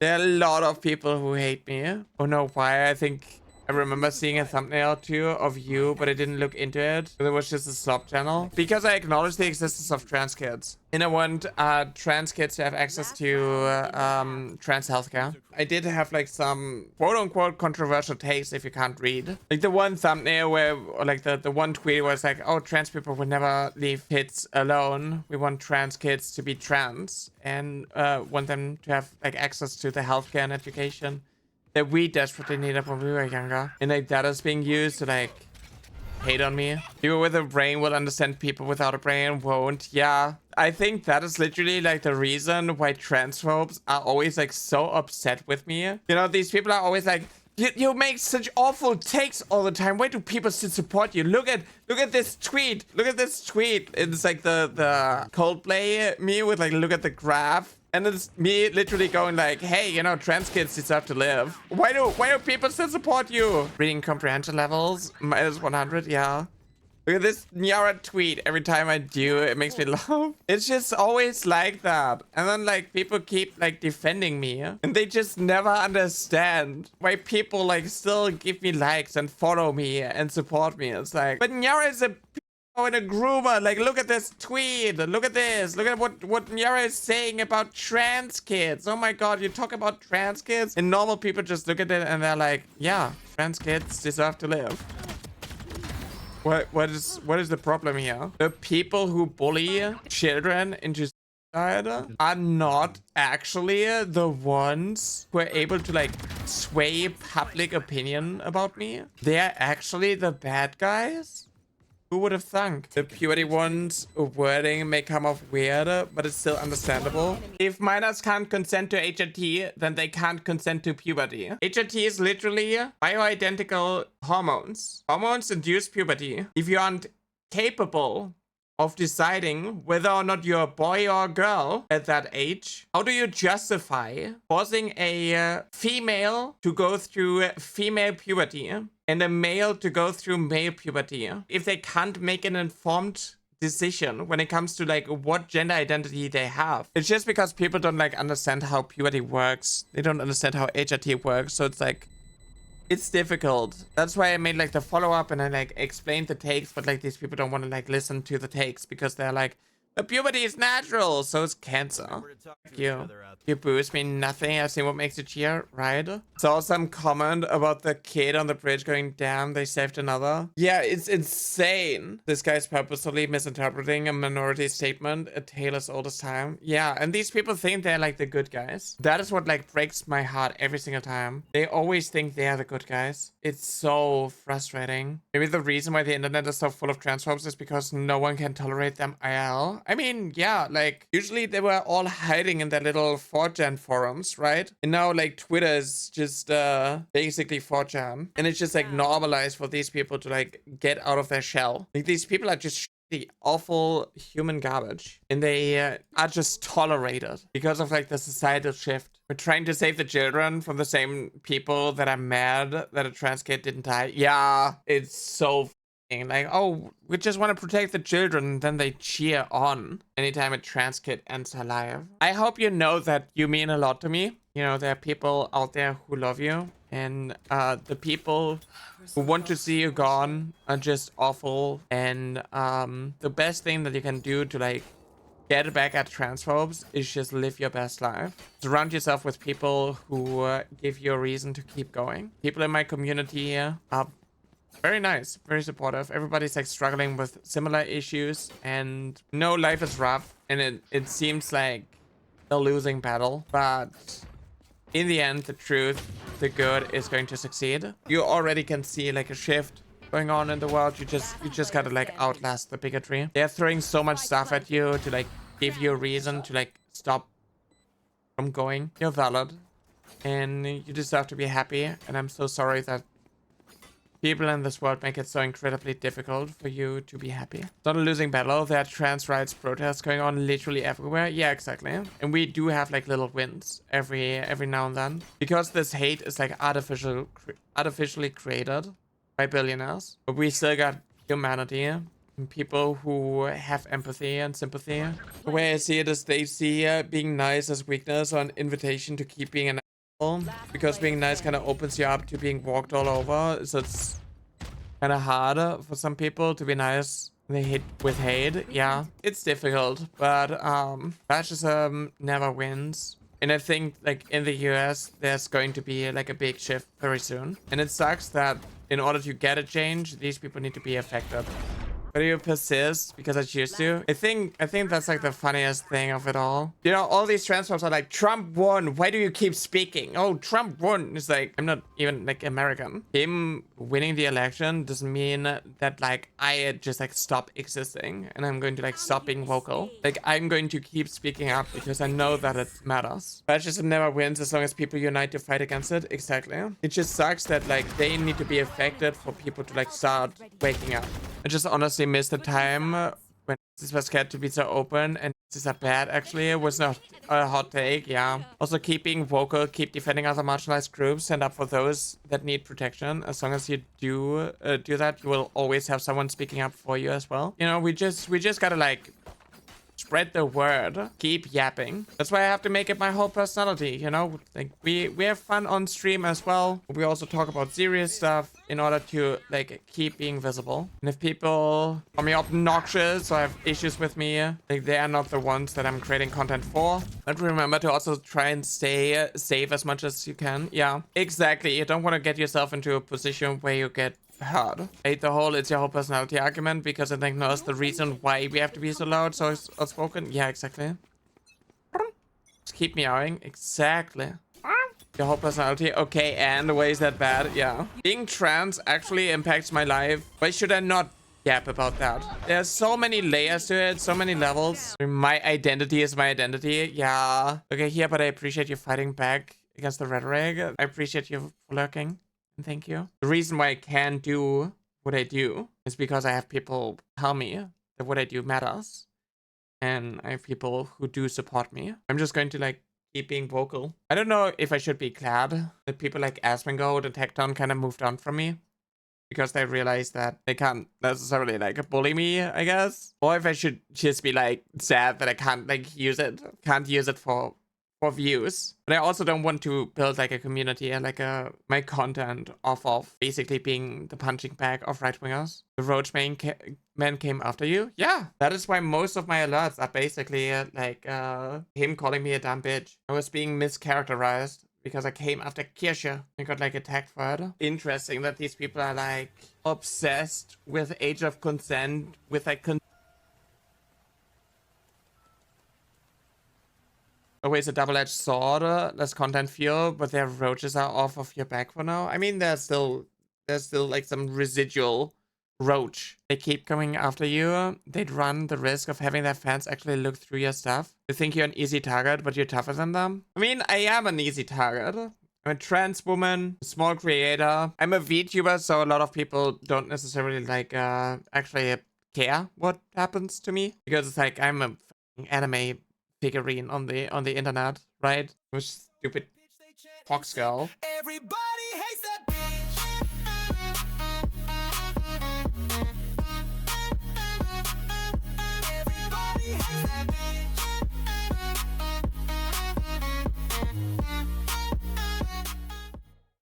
There are a lot of people who hate me. Oh no, why? I think I remember seeing a thumbnail too of you, but I didn't look into it. It was just a slop channel. Because I acknowledge the existence of trans kids. And I want trans kids to have access to trans healthcare. I did have like some quote-unquote controversial takes if you can't read. Like the one thumbnail where, or like the one tweet was like, oh, trans people would never leave kids alone. We want trans kids to be trans and want them to have like access to the healthcare and education that we desperately needed when we were younger. And like that is being used to like hate on me. People with a brain will understand, people without a brain won't. Yeah, I think that is literally like the reason why transphobes are always like so upset with me. You know, these people are always like, you make such awful takes all the time. Why do people still support you? Look at this tweet. Look at this tweet. It's like the Coldplay me with like, look at the graph. And it's me literally going like, hey, you know, trans kids deserve to live. Why do people still support you? Reading comprehension levels, -100, yeah. Look at this Nyara tweet. Every time I do, it makes me laugh. It's just always like that. And then like people keep like defending me. And they just never understand why people like still give me likes and follow me and support me. It's like, but Nyara is a and a groomer. Like, look at this tweet. Look at this. Look at what Nyara is saying about trans kids. Oh my god, you talk about trans kids and normal people just look at it and they're like, yeah, trans kids deserve to live. What is the problem here? The people who bully children into suicide are not actually the ones who are able to like sway public opinion about me. They're actually the bad guys. Who would have thunk? The puberty ones wording may come off weird, but it's still understandable. If minors can't consent to HRT, then they can't consent to puberty. HRT is literally bioidentical hormones. Hormones induce puberty. If you aren't capable of deciding whether or not you're a boy or a girl at that age, how do you justify forcing a female to go through female puberty and a male to go through male puberty if they can't make an informed decision when it comes to like what gender identity they have? It's just because people don't like understand how puberty works. They don't understand how HRT works. So it's like, it's difficult. That's why I made like the follow-up and I like explained the takes, but like these people don't want to like listen to the takes because they're like, but puberty is natural, so it's cancer. Thank you. You boost me nothing. I've seen what makes you cheer, right? Saw some comment about the kid on the bridge going, damn, they saved another. Yeah, it's insane. This guy's purposely misinterpreting a minority statement, a tale as old as time. Yeah, and these people think they're like the good guys. That is what like breaks my heart every single time. They always think they are the good guys. It's so frustrating. Maybe the reason why the internet is so full of transphobes is because no one can tolerate them IRL. I mean, yeah, like usually they were all hiding in their little 4chan forums, right? And now like Twitter is just basically 4chan. And it's just like normalized for these people to like get out of their shell. Like these people are just the awful human garbage. And they are just tolerated because of like the societal shift. We're trying to save the children from the same people that are mad that a trans kid didn't die. Yeah, it's so like, oh, we just want to protect the children, and then they cheer on anytime a trans kid ends her life. I hope you know that you mean a lot to me. You know, there are people out there who love you, and the people who want to see you gone are just awful. And the best thing that you can do to like get back at transphobes is just live your best life. Surround yourself with people who give you a reason to keep going. People in my community here are very nice, very supportive. Everybody's like struggling with similar issues, and no, life is rough, and it seems like a losing battle, but in the end, the truth, the good is going to succeed. You already can see like a shift going on in the world. You just gotta like outlast the bigotry. They're throwing so much stuff at you to like give you a reason to like stop from going. You're valid, and you deserve to be happy, and I'm so sorry that people in this world make it so incredibly difficult for you to be happy. It's not a losing battle. There are trans rights protests going on literally everywhere. Yeah, exactly. And we do have like little wins every now and then. Because this hate is like artificially created by billionaires. But we still got humanity and people who have empathy and sympathy. The way I see it is they see being nice as weakness or an invitation to keep being an because being nice kind of opens you up to being walked all over. So it's kind of harder for some people to be nice. They hit with hate. Yeah, it's difficult, but fascism never wins. And I think like in the US, there's going to be like a big shift very soon. And it sucks that in order to get a change, these people need to be affected. But you persist because I choose to. I think that's like the funniest thing of it all. You know, all these transphobes are like, Trump won. Why do you keep speaking? Oh, Trump won. It's like, I'm not even like American. Him winning the election doesn't mean that like I just like stop existing and I'm going to like stop being vocal. Like I'm going to keep speaking up because I know that it matters. Fascism never wins as long as people unite to fight against it. Exactly. It just sucks that like they need to be affected for people to like start waking up. I just honestly missed the time when this was scared to be so open, and this is bad. Actually, it was not a hot take. Yeah. Also, keep being vocal, keep defending other marginalized groups, stand up for those that need protection. As long as you do that, you will always have someone speaking up for you as well. You know, we just gotta like spread the word, keep yapping. That's why I have to make it my whole personality, you know? Like, we have fun on stream as well. We also talk about serious stuff in order to, like, keep being visible. And if people are me obnoxious or have issues with me, like, they are not the ones that I'm creating content for. But remember to also try and stay safe as much as you can. Yeah, exactly. You don't want to get yourself into a position where you get hard. Hate the whole it's your whole personality argument because it ignores the reason why we have to be so loud, so outspoken. Yeah, exactly. Just keep meowing. Exactly. Your whole personality. Okay, and why is that bad? Yeah. Being trans actually impacts my life. Why should I not yap about that? There's so many layers to it, so many levels. My identity is my identity. Yeah. Okay, here, but I appreciate you fighting back against the rhetoric. I appreciate you lurking. Thank you. The reason why I can do what I do is because I have people tell me that what I do matters. And I have people who do support me. I'm just going to like keep being vocal. I don't know if I should be glad that people like Asmongold and Tecton kind of moved on from me. Because they realized that they can't necessarily like bully me, I guess. Or if I should just be like sad that I can't like use it. Can't use it for views. But I also don't want to build like a community and like my content off of basically being the punching bag of right-wingers. The Roach man came after you? Yeah, that is why most of my alerts are basically like him calling me a dumb bitch. I was being mischaracterized because I came after Kirsche and got like attacked for it. Interesting that these people are like obsessed with age of consent, with like always a double-edged sword. Less content feel, but their roaches are off of your back for now. I mean, there's still like some residual roach. They keep coming after you. They'd run the risk of having their fans actually look through your stuff. They think you're an easy target, but you're tougher than them. I mean, I am an easy target. I'm a trans woman, a small creator. I'm a VTuber, so a lot of people don't necessarily like actually care what happens to me, because it's like I'm a anime figurine on the internet, right? With stupid fox girl. Everybody